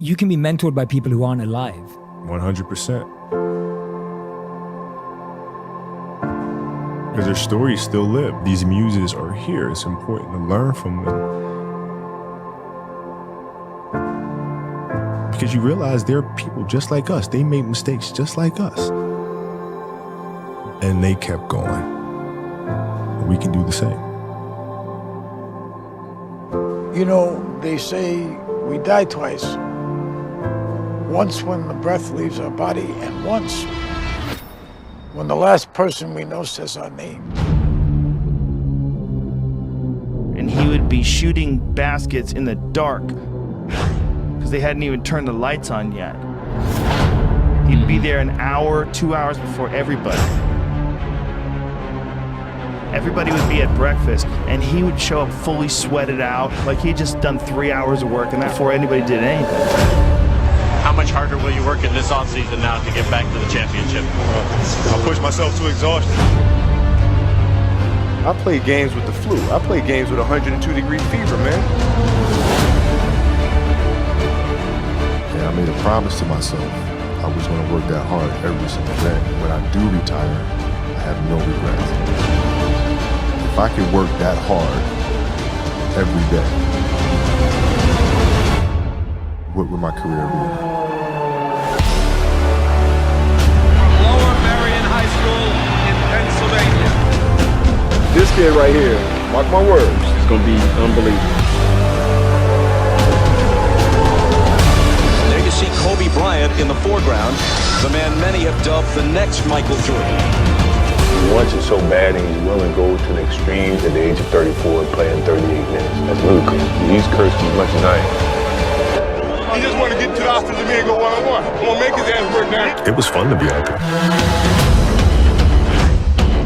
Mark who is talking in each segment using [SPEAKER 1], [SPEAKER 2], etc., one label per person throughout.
[SPEAKER 1] you can be mentored by people who aren't alive.
[SPEAKER 2] 100%. Because their stories still live. These muses are here. It's important to learn from them. Because you realize they're people just like us. They made mistakes just like us. And they kept going. We can do the same.
[SPEAKER 3] You know, they say we die twice. Once when the breath leaves our body, and once when the last person we know says our name.
[SPEAKER 4] And he would be shooting baskets in the dark because they hadn't even turned the lights on yet. He'd be there an hour, 2 hours before everybody. Everybody would be at breakfast, and he would show up fully sweated out, like he'd just done 3 hours of work, and before anybody did anything.
[SPEAKER 5] How much harder will you work in this offseason now to get back to the championship?
[SPEAKER 6] I'll push myself to exhaustion. I play games with the flu. I play games with 102-degree fever, man.
[SPEAKER 2] Yeah, I made a promise to myself. I was going to work that hard every single day. When I do retire, I have no regrets. If I could work that hard every day, what would my career be?
[SPEAKER 7] Lower Marion High School in Pennsylvania.
[SPEAKER 6] This kid right here, mark my words, is going to be unbelievable.
[SPEAKER 7] There you see Kobe Bryant in the foreground, the man many have dubbed the next Michael Jordan.
[SPEAKER 8] He wants it so bad and he's willing to go to the extremes at the age of 34, playing 38 minutes. That's ludicrous. He's cursed as much as I am.
[SPEAKER 6] He just want to get to the office and me and go one-on-one. I'm going to make his ass work now.
[SPEAKER 2] It was fun to be out there.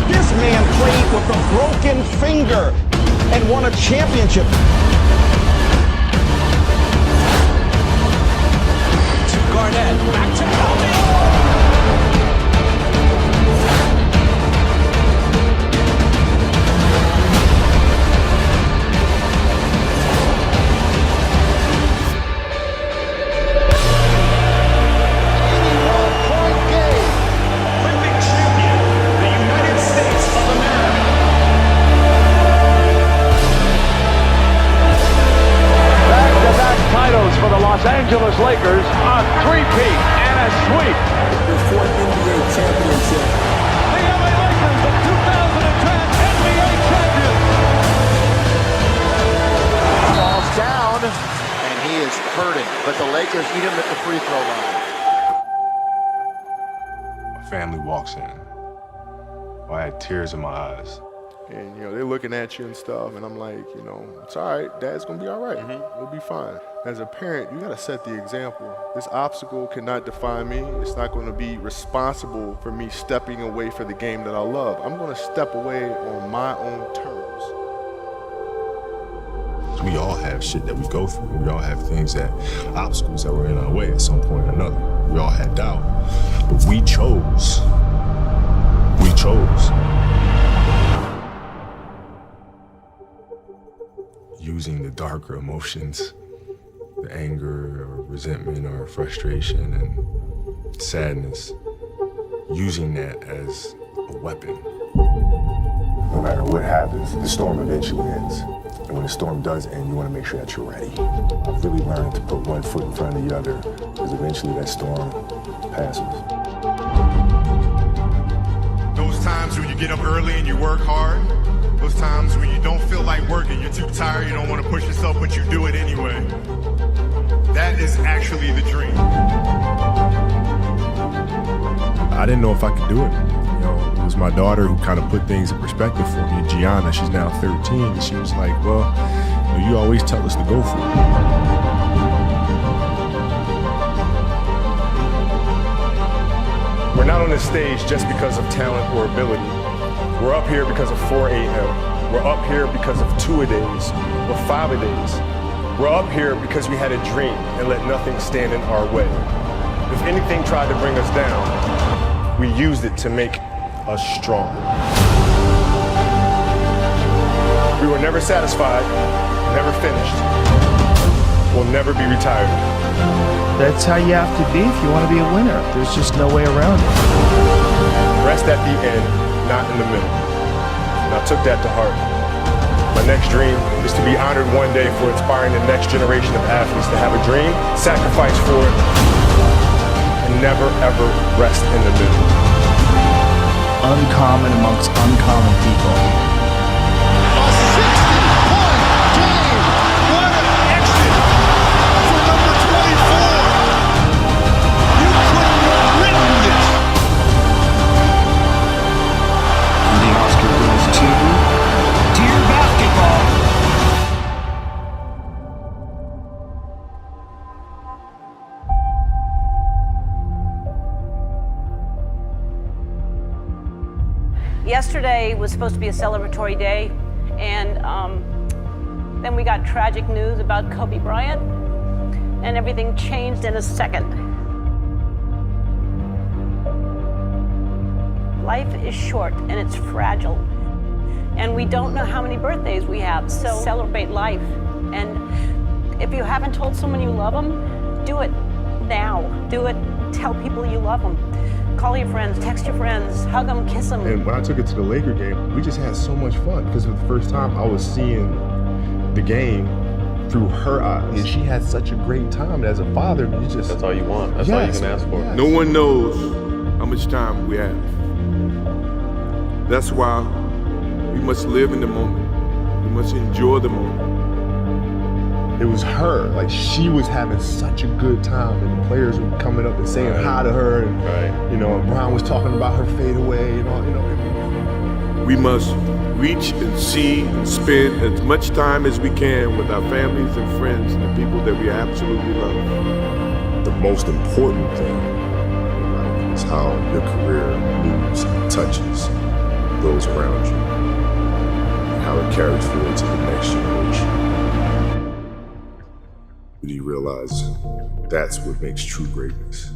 [SPEAKER 9] This man played with a broken finger and won a championship.
[SPEAKER 7] To Garnett, back to Kobe.
[SPEAKER 10] For the Los Angeles Lakers, a three-peat and a sweep.
[SPEAKER 9] Their fourth NBA championship.
[SPEAKER 10] The LA Lakers, the 2010 NBA champions.
[SPEAKER 11] Falls down, and he is hurting. But the Lakers eat him at the free throw line.
[SPEAKER 2] My family walks in. I had tears in my eyes.
[SPEAKER 6] And, they're looking at you and stuff, and I'm like, it's all right. Dad's going to be all right. We'll be fine. As a parent, you got to set the example. This obstacle cannot define me. It's not going to be responsible for me stepping away for the game that I love. I'm going to step away on my own terms.
[SPEAKER 2] We all have shit that we go through. We all have obstacles that were in our way at some point or another. We all had doubt. But we chose. Using the darker emotions, the anger or resentment or frustration and sadness, using that as a weapon. No matter what happens, the storm eventually ends. And when the storm does end, you want to make sure that you're ready. I've really learned to put one foot in front of the other, because eventually that storm passes.
[SPEAKER 6] Those times when you get up early and you work hard, those times when you don't feel like working, you're too tired, you don't want to push yourself, but you do it anyway. That is actually the dream. I didn't know if I could do it. It was my daughter who kind of put things in perspective for me. Gianna, she's now 13, and she was like, well, you always tell us to go for it. We're not on this stage just because of talent or ability. We're up here because of 4 a.m. We're up here because of 2-a-days or 5-a-days. We're up here because we had a dream and let nothing stand in our way. If anything tried to bring us down, we used it to make us strong. We were never satisfied, never finished. We'll never be retired.
[SPEAKER 4] That's how you have to be if you want to be a winner. There's just no way around it.
[SPEAKER 6] Rest at the end, not in the middle. And I took that to heart. My next dream is to be honored one day for inspiring the next generation of athletes to have a dream, sacrifice for it, and never ever rest in the middle.
[SPEAKER 4] Uncommon amongst uncommon people.
[SPEAKER 10] A 60-point game. What an exit for number 24. You couldn't have written this.
[SPEAKER 9] And the Oscar goes to Dear Basketball.
[SPEAKER 12] Yesterday was supposed to be a celebratory day, and then we got tragic news about Kobe Bryant, and everything changed in a second. Life is short and it's fragile, and we don't know how many birthdays we have, so celebrate life. And if you haven't told someone you love them, do it now. Do it, tell people you love them. Call your friends, text your friends, hug them, kiss them.
[SPEAKER 6] And when I took it to the Laker game, we just had so much fun because for the first time I was seeing the game through her eyes. And she had such a great time. As a father, you just...
[SPEAKER 8] That's all you want. That's all you can ask for.
[SPEAKER 6] Yes.
[SPEAKER 13] No one knows how much time we have. That's why we must live in the moment. We must enjoy the moment.
[SPEAKER 6] It was her. Like, she was having such a good time, and the players were coming up and saying hi to her, and you know, Brian was talking about her fadeaway and all. You know,
[SPEAKER 13] we must reach and see and spend as much time as we can with our families and friends and the people that we absolutely love.
[SPEAKER 2] The most important thing in life is how your career moves and touches those around you, and how it carries forward to the next generation. Do you realize that's what makes true greatness?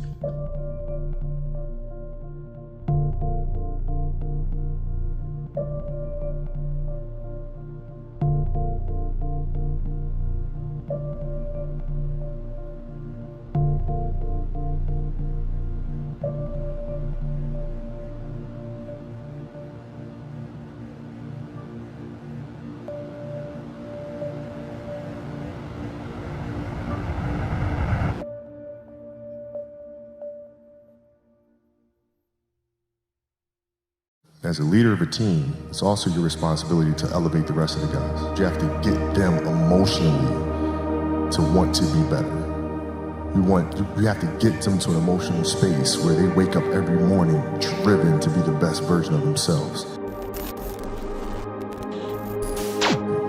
[SPEAKER 14] As a leader of a team, it's also your responsibility to elevate the rest of the guys. You have to get them emotionally to want to be better. You have to get them to an emotional space where they wake up every morning driven to be the best version of themselves.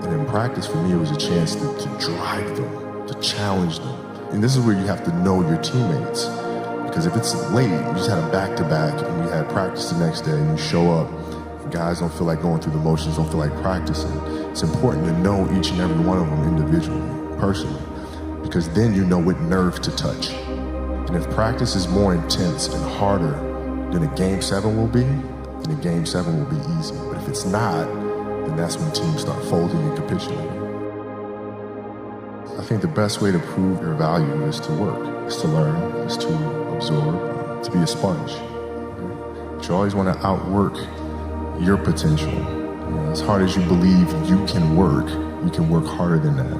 [SPEAKER 14] And in practice, for me, it was a chance to drive them, to challenge them. And this is where you have to know your teammates. Because if it's late, you just had a back-to-back and you had practice the next day and you show up, guys don't feel like going through the motions, don't feel like practicing. It's important to know each and every one of them individually, personally, because then you know what nerve to touch. And if practice is more intense and harder than a Game 7 will be, then a Game 7 will be easy. But if it's not, then that's when teams start folding and capitulating. I think the best way to prove your value is to work, is to learn, is to absorb, to be a sponge. But you always want to outwork your potential. You know, as hard as you believe you can work harder than that.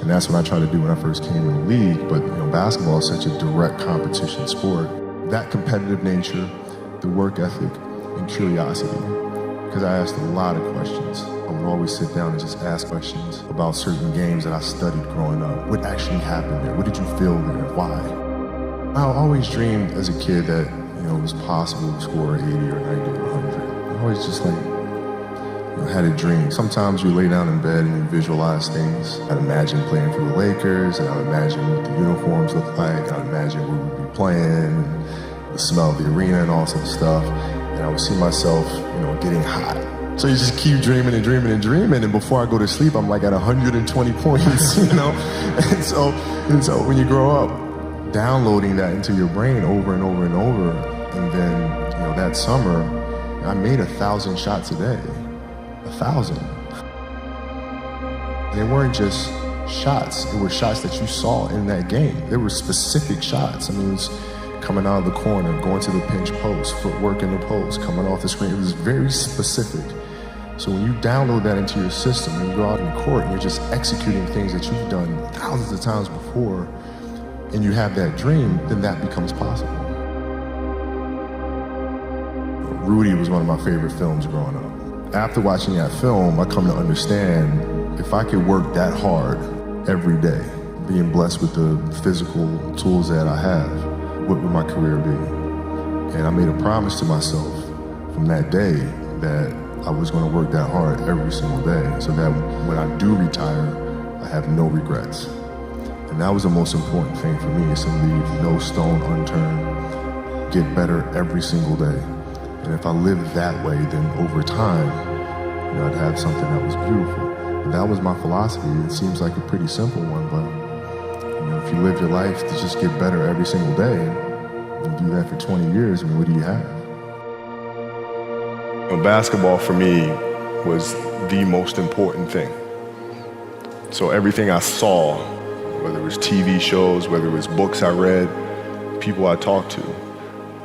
[SPEAKER 14] And that's what I tried to do when I first came in the league. But you know, basketball is such a direct competition sport. That competitive nature, the work ethic, and curiosity. Because I asked a lot of questions. I would always sit down and just ask questions about certain games that I studied growing up. What actually happened there? What did you feel there? Why? I always dreamed as a kid that, you know, it was possible to score 80 or 90 or 100. I always just had a dream. Sometimes you lay down in bed and you visualize things. I'd imagine playing for the Lakers, and I'd imagine what the uniforms look like. I'd imagine where we'd be playing, and the smell of the arena and all sorts of stuff. And I would see myself, you know, getting hot. So you just keep dreaming and dreaming and dreaming, and before I go to sleep, I'm like at 120 points, you know? And so when you grow up, downloading that into your brain over and over and over, and then, you know, that summer, I made 1,000 shots a day. 1,000. They weren't just shots. It were shots that you saw in that game. There were specific shots. I mean, it was coming out of the corner, going to the pinch post, footwork in the post, coming off the screen. It was very specific. So when you download that into your system and you go out in the court and you're just executing things that you've done thousands of times before, and you have that dream, then that becomes possible. Rudy was one of my favorite films growing up. After watching that film, I come to understand if I could work that hard every day, being blessed with the physical tools that I have, what would my career be? And I made a promise to myself from that day that I was going to work that hard every single day so that when I do retire, I have no regrets. And that was the most important thing for me, is to leave no stone unturned, get better every single day. And if I lived that way, then over time, I'd have something that was beautiful. And that was my philosophy. It seems like a pretty simple one, but if you live your life to just get better every single day, and do that for 20 years, I mean, what do you have?
[SPEAKER 6] Basketball for me was the most important thing. So everything I saw, whether it was TV shows, whether it was books I read, people I talked to,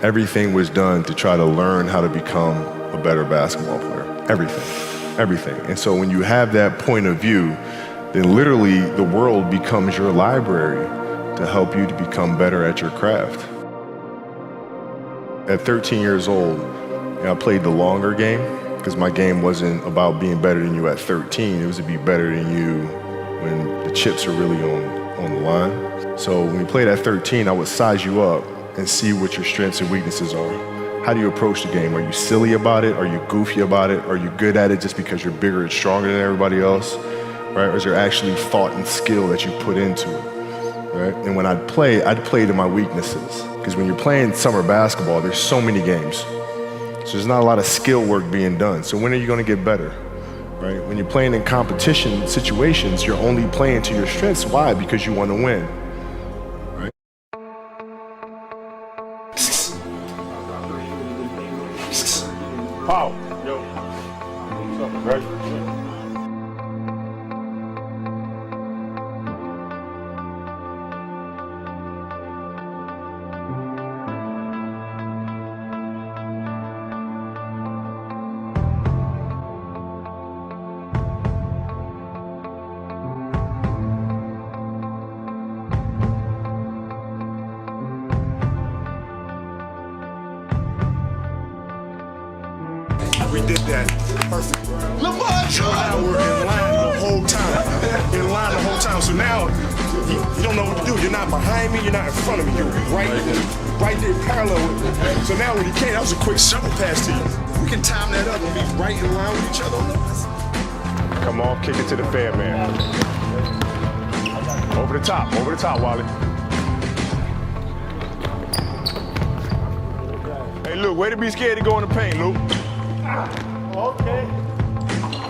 [SPEAKER 6] everything was done to try to learn how to become a better basketball player. Everything. And so when you have that point of view, then literally the world becomes your library to help you to become better at your craft. At 13 years old, I played the longer game because my game wasn't about being better than you at 13. It was to be better than you when the chips are really on the line. So when we played at 13, I would size you up and see what your strengths and weaknesses are. How do you approach the game? Are you silly about it? Are you goofy about it? Are you good at it just because you're bigger and stronger than everybody else? Right? Or is there actually thought and skill that you put into it? Right? And when I'd play to my weaknesses. Because when you're playing summer basketball, there's so many games. So there's not a lot of skill work being done. So when are you going to get better? Right? When you're playing in competition situations, you're only playing to your strengths. Why? Because you want to win. Right? Pow. Yo. What's up, right? We did that perfect. Lamar now we're in line the whole time. So now you don't know what to do. You're not behind me. You're not in front of me. You're right there, parallel with me. So now when he came, that was a quick shovel pass to you. We can time that up and be right in line with each other. Come on, kick it to the fair man. Over the top, Wally. Hey, Luke, way to be scared to go in the paint, Luke. Okay.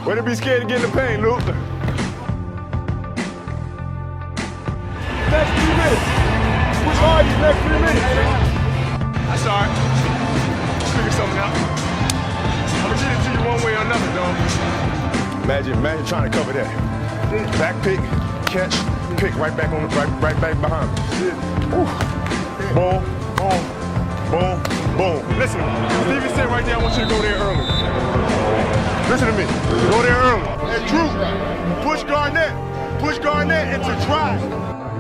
[SPEAKER 6] Way to be scared to get in the paint, Luke. Next 3 minutes. Push hard these next 3 minutes. That's all right. Let's figure something out. I'm gonna get it to you one way or another, dog. Imagine trying to cover that. Back pick, catch, pick right back behind me. Boom, boom, boom, boom. Listen, Stevie said right there, I want you to go there early. Listen to me. Go there early. And Drew, push Garnett into drive.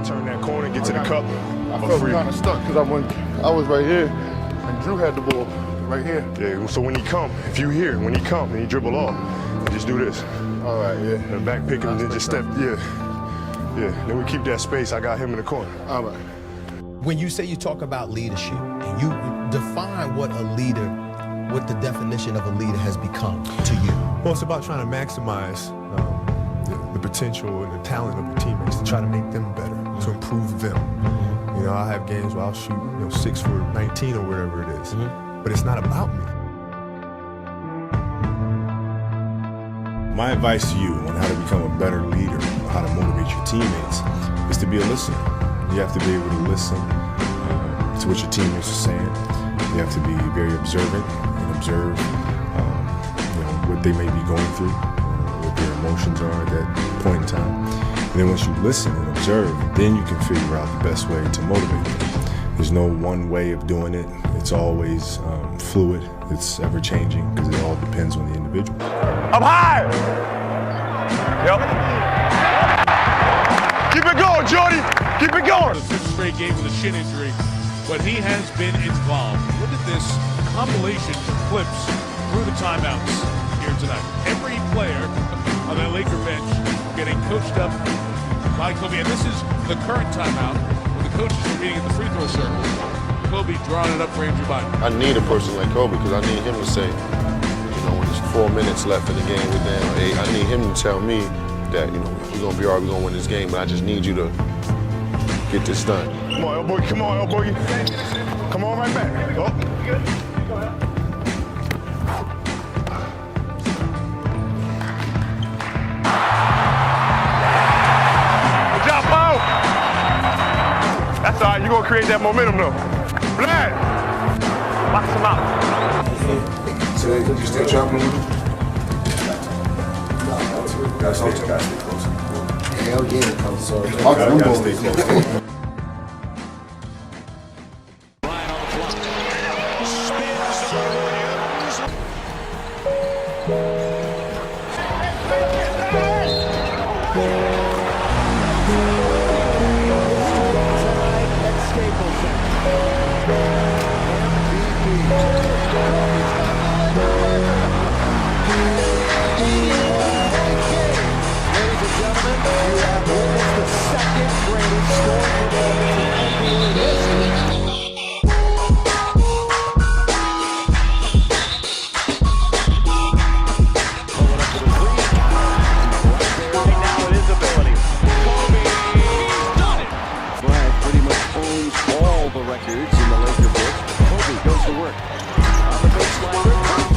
[SPEAKER 6] Turn that corner, get to the cup.
[SPEAKER 15] I felt kind of stuck because I was right here, and Drew had the ball right here.
[SPEAKER 6] Yeah, so when he come, if you hear, when he come and he dribble off, just do this.
[SPEAKER 15] All right, yeah.
[SPEAKER 6] And back pick him and then just step, yeah. Then we keep that space. I got him in the corner.
[SPEAKER 15] All right.
[SPEAKER 16] When you say you talk about leadership, and you define what the definition of a leader has become to you.
[SPEAKER 17] Well, it's about trying to maximize the potential and the talent of your teammates, to try to make them better, to improve them. You know, I have games where I'll shoot 6 for 19 or whatever it is, but it's not about me.
[SPEAKER 2] My advice to you on how to become a better leader, or how to motivate your teammates, is to be a listener. You have to be able to listen to what your teammates are saying. You have to be very observant and observe what they may be going through, what their emotions are at that point in time.
[SPEAKER 6] And then once you listen and observe, then you can figure out the best way to motivate them. There's no one way of doing it. It's always fluid. It's ever changing because it all depends on the individual.
[SPEAKER 15] Up high! Yep. Keep it going, Jordy. Keep it going.
[SPEAKER 10] The fifth straight game with a shin injury, but he has been involved. Look at this compilation of clips through the timeouts here tonight. Every player on that Laker bench getting coached up by Kobe. And this is the current timeout when the coaches are meeting at the free throw circle. Kobe drawing it up for Andrew Bynum.
[SPEAKER 15] I need a person like Kobe because I need him to say, you know, when there's 4 minutes left in the game, we're down 8. I need him to tell me that, you know, we're going to be all right, we're going to win this game, but I just need you to get this done. Come on, boy. Come on, boy. Come on right back. Oh. Good job, Paul. That's all right. You're going to create that momentum, though. Vlad, box him out.
[SPEAKER 6] So you still jumping? Gotta stay close.
[SPEAKER 11] Hell yeah, I'm sorry.
[SPEAKER 6] Gotta stay close.
[SPEAKER 7] Records in the Laker book. Kobe goes to work on the baseline.